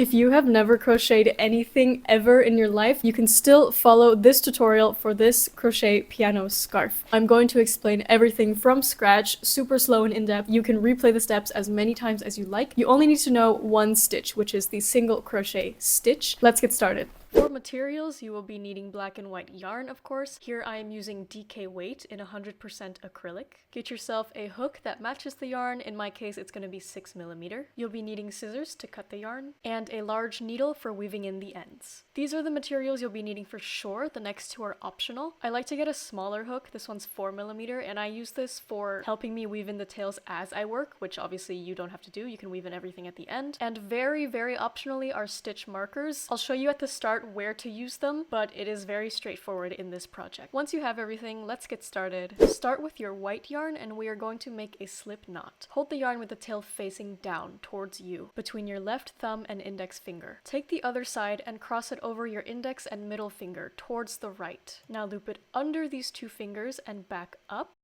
If you have never crocheted anything ever in your life, you can still follow this tutorial for this crochet piano scarf. I'm going to explain everything from scratch, super slow and in-depth. You can replay the steps as many times as you like. You only need to know one stitch, which is the single crochet stitch. Let's get started. For materials, you will be needing black and white yarn, of course. Here I am using DK weight in 100% acrylic. Get yourself a hook that matches the yarn. In my case, it's going to be 6mm. You'll be needing scissors to cut the yarn, and a large needle for weaving in the ends. These are the materials you'll be needing for sure. The next two are optional. I like to get a smaller hook. This one's 4mm, and I use this for helping me weave in the tails as I work, which obviously you don't have to do. You can weave in everything at the end. And very, very optionally are stitch markers. I'll show you at the start where to use them, but it is very straightforward in this project. Once you have everything, let's get started. Start with your white yarn, and we are going to make a slip knot. Hold the yarn with the tail facing down towards you, between your left thumb and index finger. Take the other side and cross it over your index and middle finger towards the right. Now loop it under these two fingers and back up.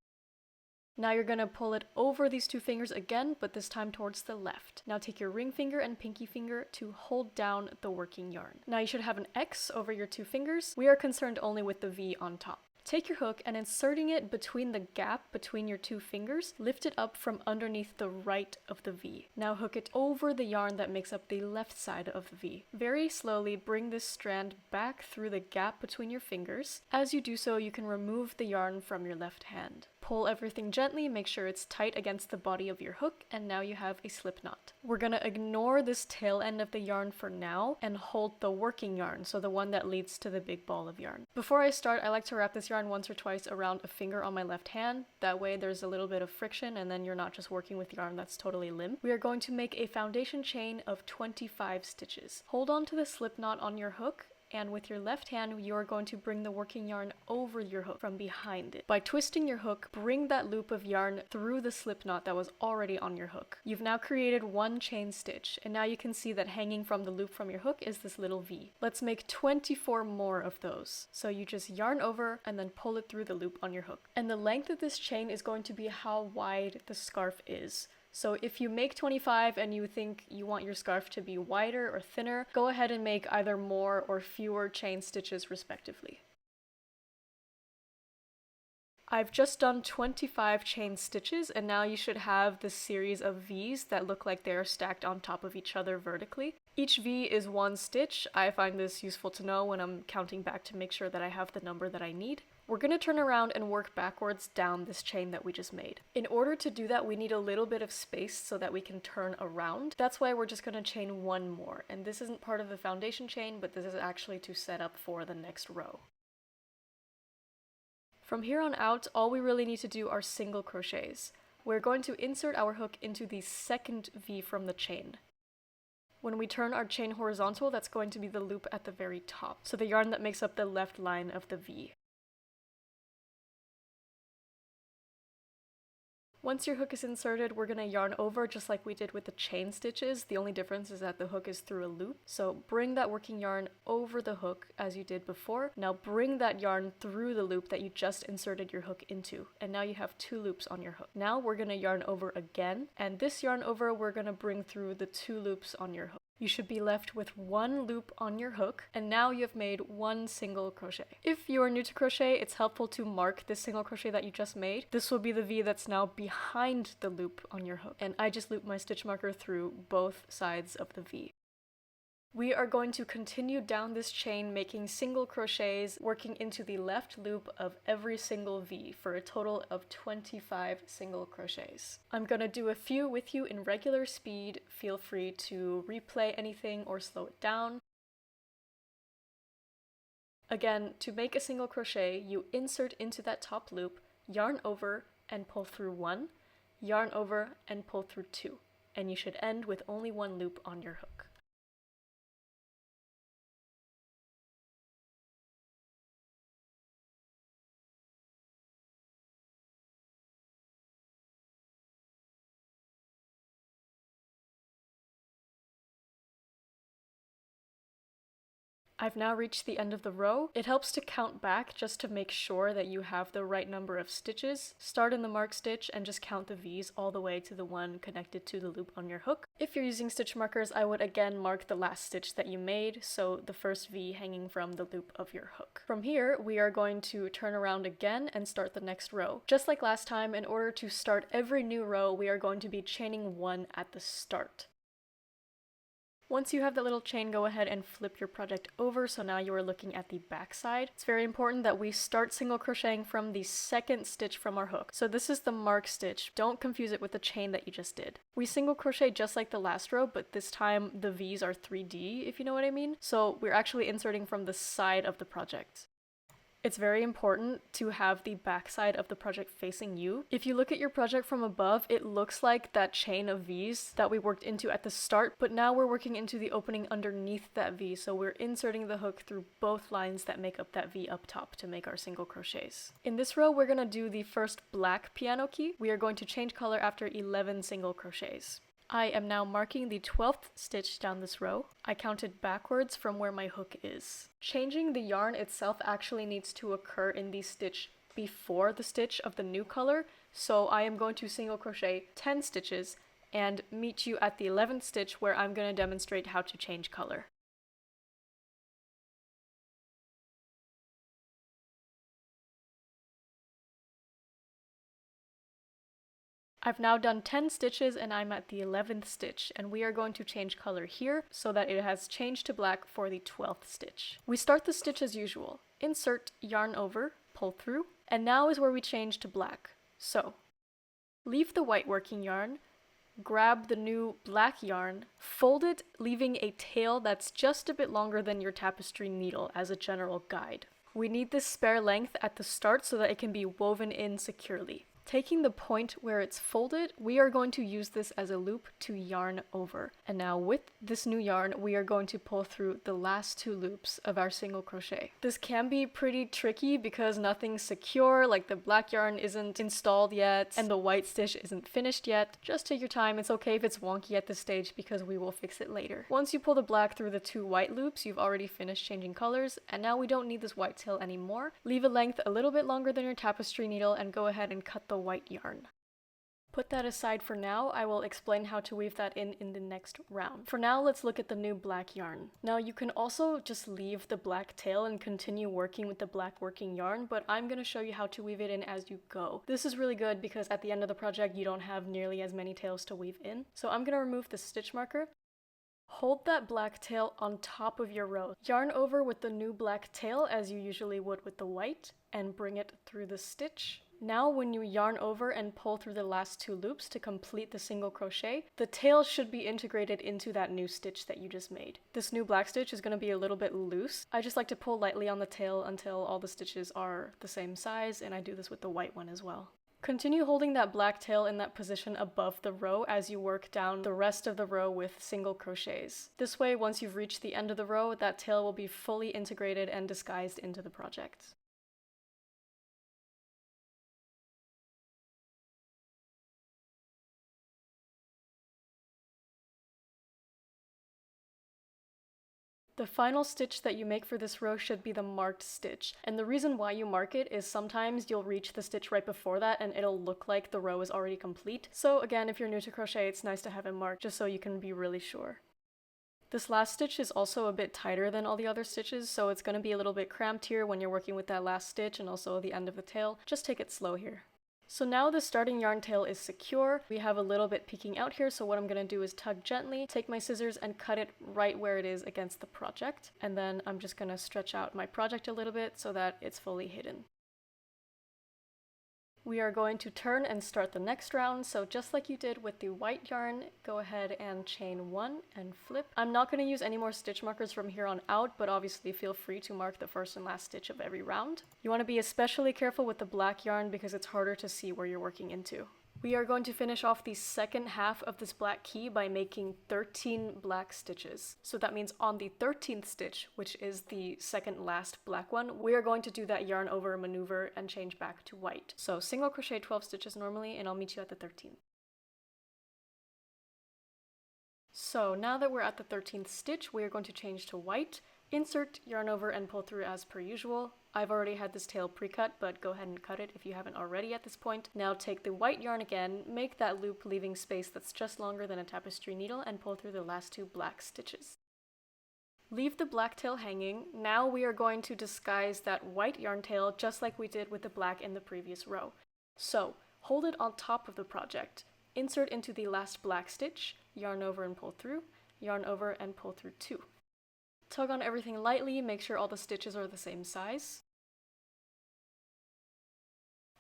Now you're going to pull it over these two fingers again, but this time towards the left. Now take your ring finger and pinky finger to hold down the working yarn. Now you should have an X over your two fingers. We are concerned only with the V on top. Take your hook and inserting it between the gap between your two fingers, lift it up from underneath the right of the V. Now hook it over the yarn that makes up the left side of the V. Very slowly bring this strand back through the gap between your fingers. As you do so, you can remove the yarn from your left hand. Pull everything gently, make sure it's tight against the body of your hook, and now you have a slip knot. We're gonna ignore this tail end of the yarn for now and hold the working yarn, so the one that leads to the big ball of yarn. Before I start, I like to wrap this yarn once or twice around a finger on my left hand. That way there's a little bit of friction and then you're not just working with yarn that's totally limp. We are going to make a foundation chain of 25 stitches. Hold on to the slip knot on your hook, and with your left hand, you are going to bring the working yarn over your hook from behind it. By twisting your hook, bring that loop of yarn through the slip knot that was already on your hook. You've now created one chain stitch, and now you can see that hanging from the loop from your hook is this little V. Let's make 24 more of those. So you just yarn over and then pull it through the loop on your hook. And the length of this chain is going to be how wide the scarf is. So if you make 25 and you think you want your scarf to be wider or thinner, go ahead and make either more or fewer chain stitches respectively. I've just done 25 chain stitches, and now you should have this series of V's that look like they're stacked on top of each other vertically. Each V is one stitch. I find this useful to know when I'm counting back to make sure that I have the number that I need. We're going to turn around and work backwards down this chain that we just made. In order to do that, we need a little bit of space so that we can turn around. That's why we're just going to chain one more. And this isn't part of the foundation chain, but this is actually to set up for the next row. From here on out, all we really need to do are single crochets. We're going to insert our hook into the second V from the chain. When we turn our chain horizontal, that's going to be the loop at the very top, so the yarn that makes up the left line of the V. Once your hook is inserted, we're going to yarn over just like we did with the chain stitches. The only difference is that the hook is through a loop. So bring that working yarn over the hook as you did before. Now bring that yarn through the loop that you just inserted your hook into. And now you have two loops on your hook. Now we're going to yarn over again. And this yarn over we're going to bring through the two loops on your hook. You should be left with one loop on your hook, and now you have made one single crochet. If you are new to crochet, it's helpful to mark this single crochet that you just made. This will be the V that's now behind the loop on your hook, and I just looped my stitch marker through both sides of the V. We are going to continue down this chain making single crochets, working into the left loop of every single V for a total of 25 single crochets. I'm going to do a few with you in regular speed. Feel free to replay anything or slow it down. Again, to make a single crochet, you insert into that top loop, yarn over and pull through one, yarn over and pull through two, and you should end with only one loop on your hook. I've now reached the end of the row. It helps to count back just to make sure that you have the right number of stitches. Start in the mark stitch and just count the V's all the way to the one connected to the loop on your hook. If you're using stitch markers, I would again mark the last stitch that you made, so the first V hanging from the loop of your hook. From here, we are going to turn around again and start the next row. Just like last time, in order to start every new row, we are going to be chaining 1 at the start. Once you have that little chain, go ahead and flip your project over, so now you are looking at the back side. It's very important that we start single crocheting from the second stitch from our hook. So this is the mark stitch. Don't confuse it with the chain that you just did. We single crochet just like the last row, but this time the V's are 3D, if you know what I mean. So we're actually inserting from the side of the project. It's very important to have the back side of the project facing you. If you look at your project from above, it looks like that chain of V's that we worked into at the start, but now we're working into the opening underneath that V, so we're inserting the hook through both lines that make up that V up top to make our single crochets. In this row, we're going to do the first black piano key. We are going to change color after 11 single crochets. I am now marking the 12th stitch down this row. I counted backwards from where my hook is. Changing the yarn itself actually needs to occur in the stitch before the stitch of the new color, so I am going to single crochet 10 stitches and meet you at the 11th stitch where I'm going to demonstrate how to change color. I've now done 10 stitches and I'm at the 11th stitch, and we are going to change color here so that it has changed to black for the 12th stitch. We start the stitch as usual. Insert, yarn over, pull through, and now is where we change to black. So, leave the white working yarn, grab the new black yarn, fold it, leaving a tail that's just a bit longer than your tapestry needle as a general guide. We need this spare length at the start so that it can be woven in securely. Taking the point where it's folded, we are going to use this as a loop to yarn over. And now with this new yarn, we are going to pull through the last 2 loops of our single crochet. This can be pretty tricky because nothing's secure, like the black yarn isn't installed yet and the white stitch isn't finished yet. Just take your time, it's okay if it's wonky at this stage because we will fix it later. Once you pull the black through the 2 white loops, you've already finished changing colors, and now we don't need this white tail anymore. Leave a length a little bit longer than your tapestry needle and go ahead and cut the white yarn. Put that aside for now. I will explain how to weave that in the next round. For now, let's look at the new black yarn. Now you can also just leave the black tail and continue working with the black working yarn, but I'm going to show you how to weave it in as you go. This is really good because at the end of the project you don't have nearly as many tails to weave in. So I'm going to remove the stitch marker. Hold that black tail on top of your row. Yarn over with the new black tail as you usually would with the white and bring it through the stitch. Now when you yarn over and pull through the last 2 loops to complete the single crochet, the tail should be integrated into that new stitch that you just made. This new black stitch is going to be a little bit loose. I just like to pull lightly on the tail until all the stitches are the same size, and I do this with the white one as well. Continue holding that black tail in that position above the row as you work down the rest of the row with single crochets. This way, once you've reached the end of the row, that tail will be fully integrated and disguised into the project. The final stitch that you make for this row should be the marked stitch, and the reason why you mark it is sometimes you'll reach the stitch right before that and it'll look like the row is already complete. So again, if you're new to crochet, it's nice to have it marked just so you can be really sure. This last stitch is also a bit tighter than all the other stitches, so it's going to be a little bit cramped here when you're working with that last stitch and also the end of the tail. Just take it slow here. So now the starting yarn tail is secure. We have a little bit peeking out here, so what I'm going to do is tug gently, take my scissors and cut it right where it is against the project. And then I'm just going to stretch out my project a little bit so that it's fully hidden. We are going to turn and start the next round, so just like you did with the white yarn, go ahead and chain 1 and flip. I'm not going to use any more stitch markers from here on out, but obviously feel free to mark the first and last stitch of every round. You want to be especially careful with the black yarn because it's harder to see where you're working into. We are going to finish off the second half of this black key by making 13 black stitches. So that means on the 13th stitch, which is the second last black one, we are going to do that yarn over maneuver and change back to white. So single crochet 12 stitches normally, and I'll meet you at the 13th. So now that we're at the 13th stitch, we are going to change to white. Insert, yarn over, and pull through as per usual. I've already had this tail pre-cut, but go ahead and cut it if you haven't already at this point. Now take the white yarn again, make that loop leaving space that's just longer than a tapestry needle, and pull through the last 2 black stitches. Leave the black tail hanging. Now we are going to disguise that white yarn tail just like we did with the black in the previous row. So, hold it on top of the project. Insert into the last black stitch, yarn over and pull through, yarn over and pull through 2. Tug on everything lightly, make sure all the stitches are the same size.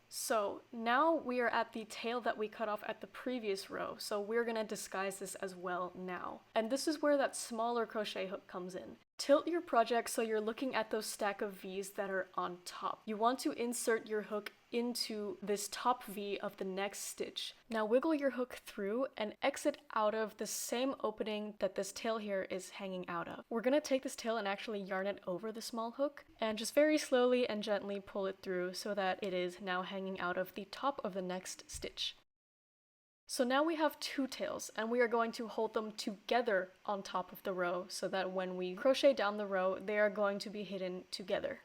So now we are at the tail that we cut off at the previous row, so we're going to disguise this as well now. And this is where that smaller crochet hook comes in. Tilt your project so you're looking at those stack of V's that are on top. You want to insert your hook into this top V of the next stitch. Now wiggle your hook through and exit out of the same opening that this tail here is hanging out of. We're going to take this tail and actually yarn it over the small hook and just very slowly and gently pull it through so that it is now hanging out of the top of the next stitch. So now we have 2 tails and we are going to hold them together on top of the row so that when we crochet down the row, they are going to be hidden together.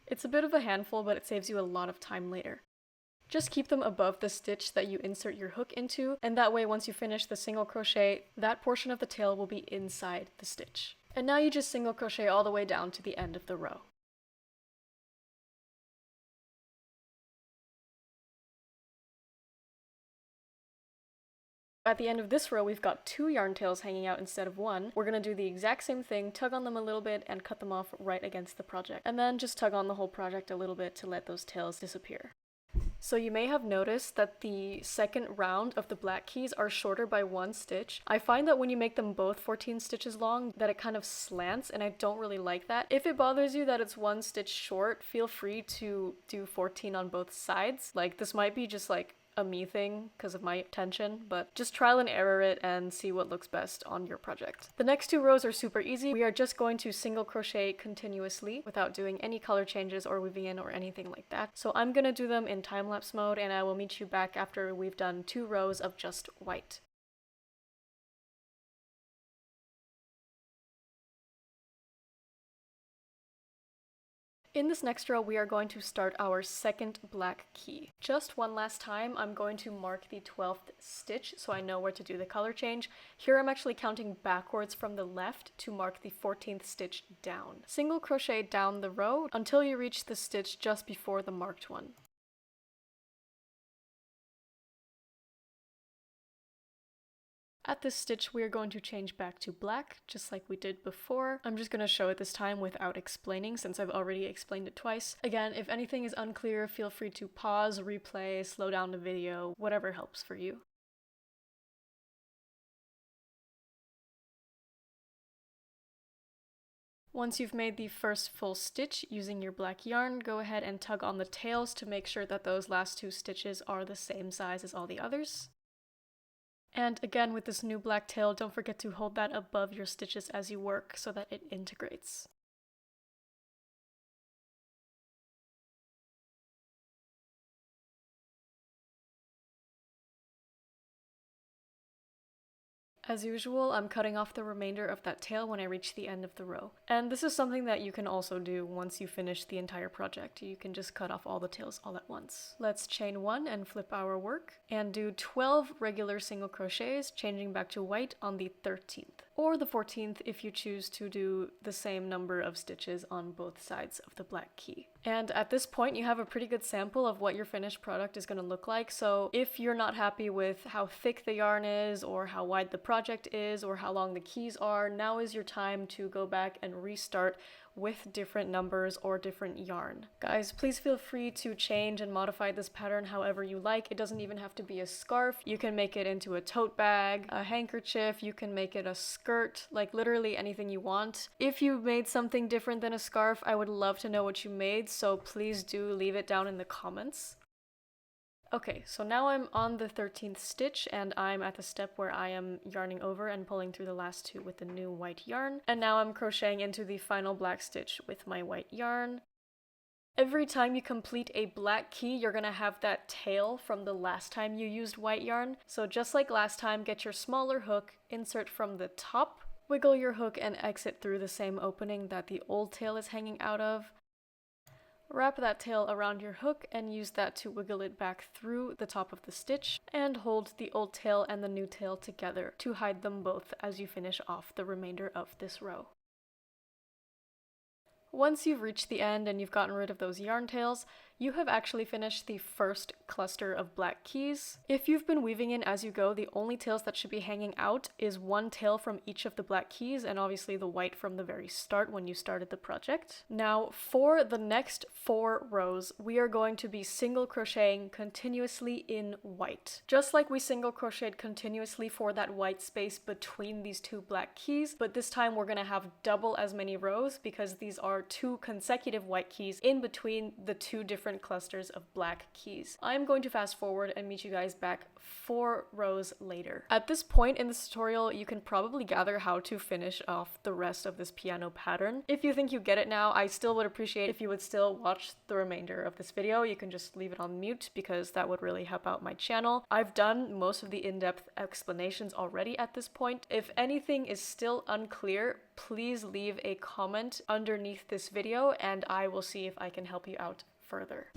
It's a bit of a handful, but it saves you a lot of time later. Just keep them above the stitch that you insert your hook into, and that way once you finish the single crochet, that portion of the tail will be inside the stitch. And now you just single crochet all the way down to the end of the row. At the end of this row, we've got 2 yarn tails hanging out instead of 1. We're going to do the exact same thing, tug on them a little bit and cut them off right against the project. And then just tug on the whole project a little bit to let those tails disappear. So you may have noticed that the second round of the black keys are shorter by 1 stitch. I find that when you make them both 14 stitches long, that it kind of slants, and I don't really like that. If it bothers you that it's 1 stitch short, feel free to do 14 on both sides. Like, this might be just like a me thing because of my tension, but just trial and error it and see what looks best on your project. The next 2 rows are super easy. We are just going to single crochet continuously without doing any color changes or weaving in or anything like that. So I'm gonna do them in time-lapse mode and I will meet you back after we've done 2 rows of just white. In this next row, we are going to start our second black key. Just one last time, I'm going to mark the 12th stitch so I know where to do the color change. Here I'm actually counting backwards from the left to mark the 14th stitch down. Single crochet down the row until you reach the stitch just before the marked one. At this stitch, we are going to change back to black, just like we did before. I'm just going to show it this time without explaining, since I've already explained it twice. Again, if anything is unclear, feel free to pause, replay, slow down the video, whatever helps for you. Once you've made the first full stitch using your black yarn, go ahead and tug on the tails to make sure that those last 2 stitches are the same size as all the others. And again, with this new black tail, don't forget to hold that above your stitches as you work so that it integrates. As usual, I'm cutting off the remainder of that tail when I reach the end of the row. And this is something that you can also do once you finish the entire project. You can just cut off all the tails all at once. Let's chain 1 and flip our work and do 12 regular single crochets, changing back to white on the 13th. Or the 14th if you choose to do the same number of stitches on both sides of the black key. And at this point you have a pretty good sample of what your finished product is going to look like, so if you're not happy with how thick the yarn is, or how wide the project is, or how long the keys are, now is your time to go back and restart with different numbers or different yarn. Guys, please feel free to change and modify this pattern however you like. It doesn't even have to be a scarf. You can make it into a tote bag, a handkerchief, you can make it a skirt, like literally anything you want. If you made something different than a scarf, I would love to know what you made, so please do leave it down in the comments. Okay, so now I'm on the 13th stitch and I'm at the step where I am yarning over and pulling through the last 2 with the new white yarn. And now I'm crocheting into the final black stitch with my white yarn. Every time you complete a black key, you're gonna have that tail from the last time you used white yarn. So just like last time, get your smaller hook, insert from the top Wiggle your hook and exit through the same opening that the old tail is hanging out of. Wrap that tail around your hook and use that to wiggle it back through the top of the stitch, and hold the old tail and the new tail together to hide them both as you finish off the remainder of this row. Once you've reached the end and you've gotten rid of those yarn tails, you have actually finished the first cluster of black keys. If you've been weaving in as you go, the only tails that should be hanging out is one tail from each of the black keys, and obviously the white from the very start when you started the project. Now, for the next 4 rows, we are going to be single crocheting continuously in white. Just like we single crocheted continuously for that white space between these 2 black keys, but this time we're going to have double as many rows because these are 2 consecutive white keys in between the 2 different clusters of black keys. I'm going to fast forward and meet you guys back 4 rows later. At this point in this tutorial, you can probably gather how to finish off the rest of this piano pattern. If you think you get it now, I still would appreciate if you would still watch the remainder of this video. You can just leave it on mute because that would really help out my channel. I've done most of the in-depth explanations already at this point. If anything is still unclear, please leave a comment underneath this video and I will see if I can help you out further.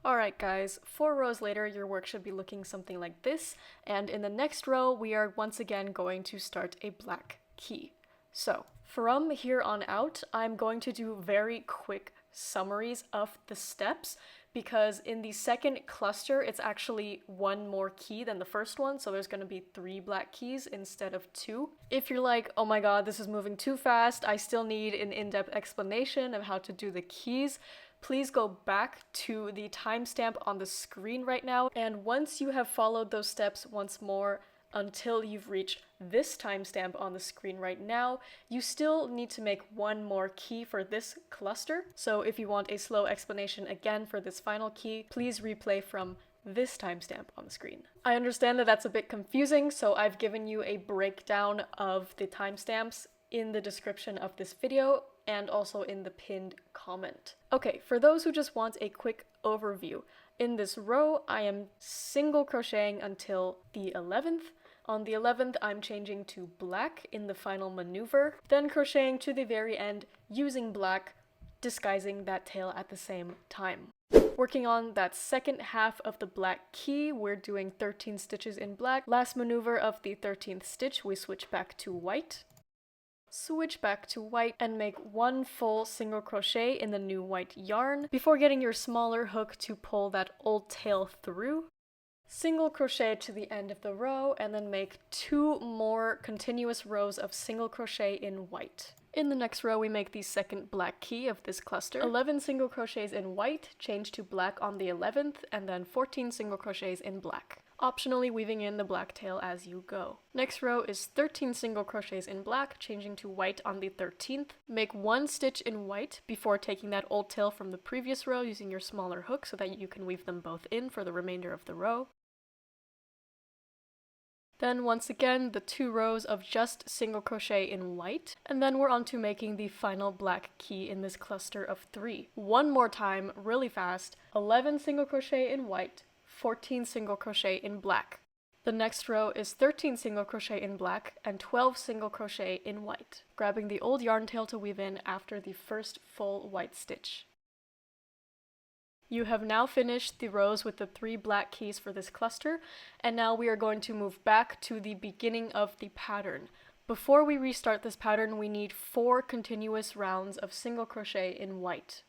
Alright guys, 4 rows later your work should be looking something like this, and in the next row we are once again going to start a black key. So from here on out I'm going to do very quick summaries of the steps because in the second cluster it's actually 1 more key than the first one, so there's going to be 3 black keys instead of 2. If you're like, oh my god, this is moving too fast, I still need an in-depth explanation of how to do the keys, please go back to the timestamp on the screen right now, and once you have followed those steps once more until you've reached this timestamp on the screen right now, you still need to make 1 more key for this cluster. So if you want a slow explanation again for this final key, please replay from this timestamp on the screen. I understand that that's a bit confusing, so I've given you a breakdown of the timestamps in the description of this video and also in the pinned comment. Okay, for those who just want a quick overview, in this row I am single crocheting until the 11th. On the 11th I'm changing to black in the final maneuver, then crocheting to the very end using black, disguising that tail at the same time. Working on that second half of the black key, we're doing 13 stitches in black. Last maneuver of the 13th stitch, we switch back to white. Switch back to white and make 1 full single crochet in the new white yarn before getting your smaller hook to pull that old tail through. Single crochet to the end of the row and then make 2 more continuous rows of single crochet in white. In the next row we make the second black key of this cluster. 11 single crochets in white, change to black on the 11th, and then 14 single crochets in black, optionally weaving in the black tail as you go. Next row is 13 single crochets in black, changing to white on the 13th. Make 1 stitch in white before taking that old tail from the previous row using your smaller hook so that you can weave them both in for the remainder of the row. Then once again the 2 rows of just single crochet in white, and then we're on to making the final black key in this cluster of 3. One more time, really fast, 11 single crochet in white, 14 single crochet in black. The next row is 13 single crochet in black and 12 single crochet in white, grabbing the old yarn tail to weave in after the first full white stitch. You have now finished the rows with the 3 black keys for this cluster, and now we are going to move back to the beginning of the pattern. Before we restart this pattern, we need 4 continuous rounds of single crochet in white.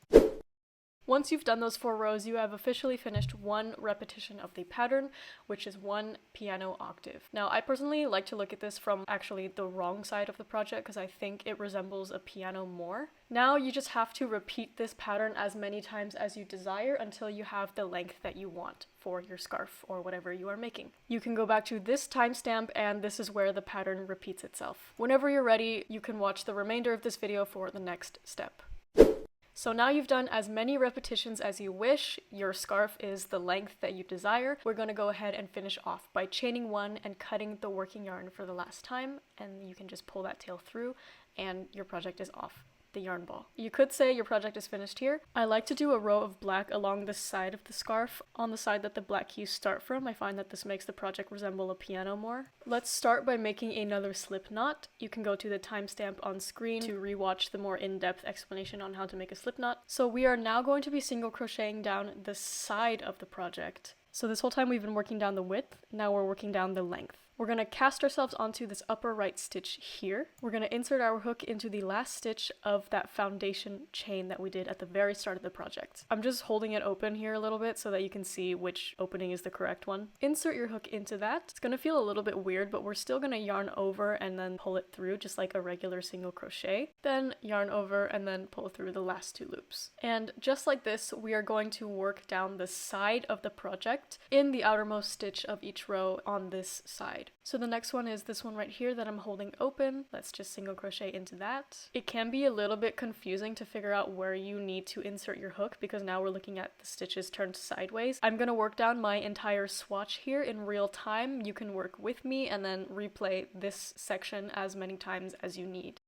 Once you've done those 4 rows, you have officially finished 1 repetition of the pattern, which is 1 piano octave. Now, I personally like to look at this from actually the wrong side of the project because I think it resembles a piano more. Now you just have to repeat this pattern as many times as you desire until you have the length that you want for your scarf or whatever you are making. You can go back to this timestamp and this is where the pattern repeats itself. Whenever you're ready, you can watch the remainder of this video for the next step. So now you've done as many repetitions as you wish, your scarf is the length that you desire. We're going to go ahead and finish off by chaining 1 and cutting the working yarn for the last time, and you can just pull that tail through and your project is off. the yarn ball. You could say your project is finished here. I like to do a row of black along the side of the scarf, on the side that the black keys start from. I find that this makes the project resemble a piano more. Let's start by making another slip knot. You can go to the timestamp on screen to rewatch the more in-depth explanation on how to make a slip knot. So we are now going to be single crocheting down the side of the project. So this whole time we've been working down the width, now we're working down the length. We're going to cast ourselves onto this upper right stitch here. We're going to insert our hook into the last stitch of that foundation chain that we did at the very start of the project. I'm just holding it open here a little bit so that you can see which opening is the correct one. Insert your hook into that. It's going to feel a little bit weird, but we're still going to yarn over and then pull it through just like a regular single crochet. Then yarn over and then pull through the last 2 loops. And just like this, we are going to work down the side of the project in the outermost stitch of each row on this side. So the next one is this one right here that I'm holding open. Let's just single crochet into that. It can be a little bit confusing to figure out where you need to insert your hook because now we're looking at the stitches turned sideways. I'm going to work down my entire swatch here in real time. You can work with me and then replay this section as many times as you need.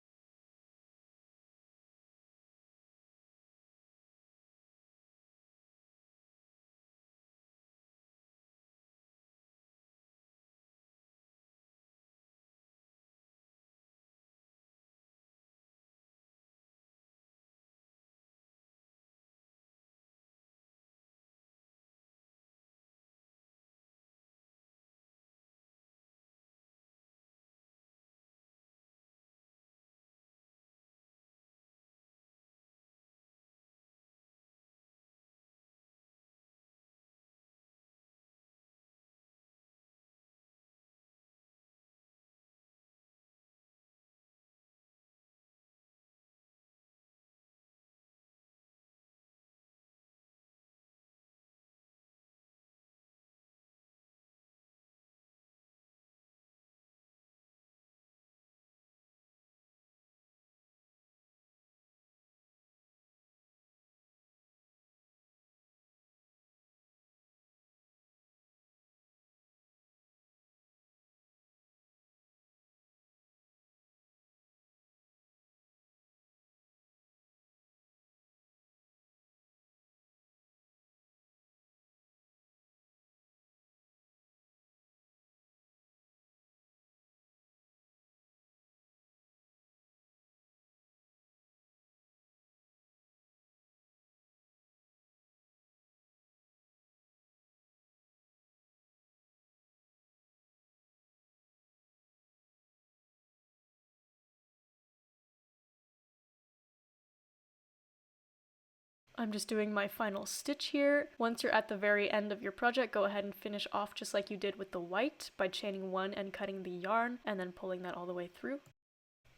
I'm just doing my final stitch here. Once you're at the very end of your project, go ahead and finish off just like you did with the white by chaining 1 and cutting the yarn and then pulling that all the way through.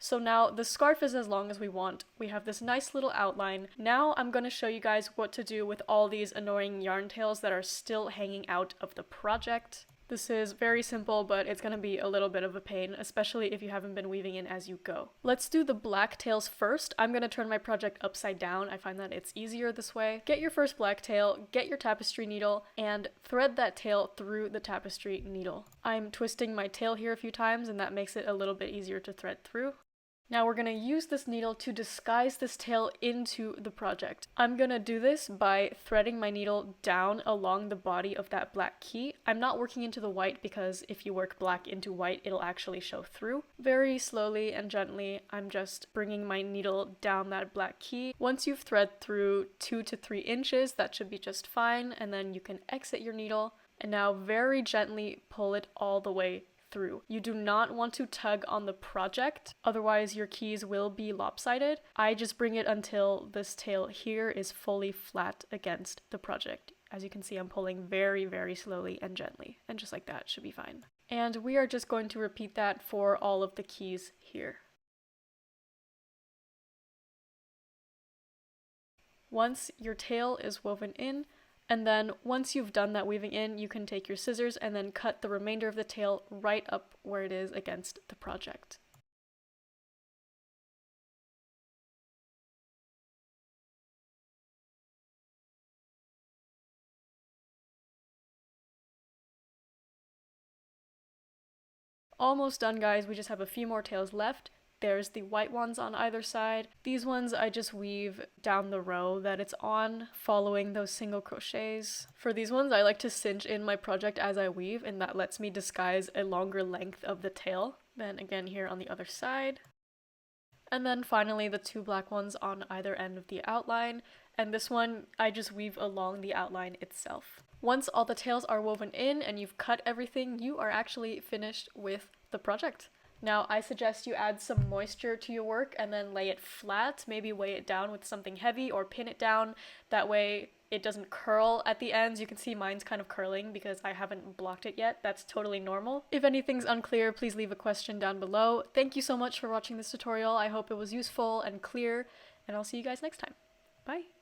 So now the scarf is as long as we want. We have this nice little outline. Now I'm going to show you guys what to do with all these annoying yarn tails that are still hanging out of the project. This is very simple, but it's going to be a little bit of a pain, especially if you haven't been weaving in as you go. Let's do the black tails first. I'm going to turn my project upside down. I find that it's easier this way. Get your first black tail, get your tapestry needle, and thread that tail through the tapestry needle. I'm twisting my tail here a few times, and that makes it a little bit easier to thread through. Now we're going to use this needle to disguise this tail into the project. I'm going to do this by threading my needle down along the body of that black key. I'm not working into the white because if you work black into white, it'll actually show through. Very slowly and gently, I'm just bringing my needle down that black key. Once you've thread through 2 to 3 inches, that should be just fine, and then you can exit your needle, and now very gently pull it all the way through. You do not want to tug on the project, otherwise your keys will be lopsided. I just bring it until this tail here is fully flat against the project. As you can see, I'm pulling very, very slowly and gently, and just like that should be fine. And we are just going to repeat that for all of the keys here. Once your tail is woven in, and then once you've done that weaving in, you can take your scissors and then cut the remainder of the tail right up where it is against the project. Almost done, guys. We just have a few more tails left. There's the white ones on either side. These ones I just weave down the row that it's on, following those single crochets. For these ones, I like to cinch in my project as I weave, and that lets me disguise a longer length of the tail. Then again here on the other side. And then finally the two black ones on either end of the outline, and this one I just weave along the outline itself. Once all the tails are woven in and you've cut everything, you are actually finished with the project. Now I suggest you add some moisture to your work and then lay it flat, maybe weigh it down with something heavy or pin it down, that way it doesn't curl at the ends. You can see mine's kind of curling because I haven't blocked it yet. That's totally normal. If anything's unclear, please leave a question down below. Thank you so much for watching this tutorial. I hope it was useful and clear, and I'll see you guys next time. Bye!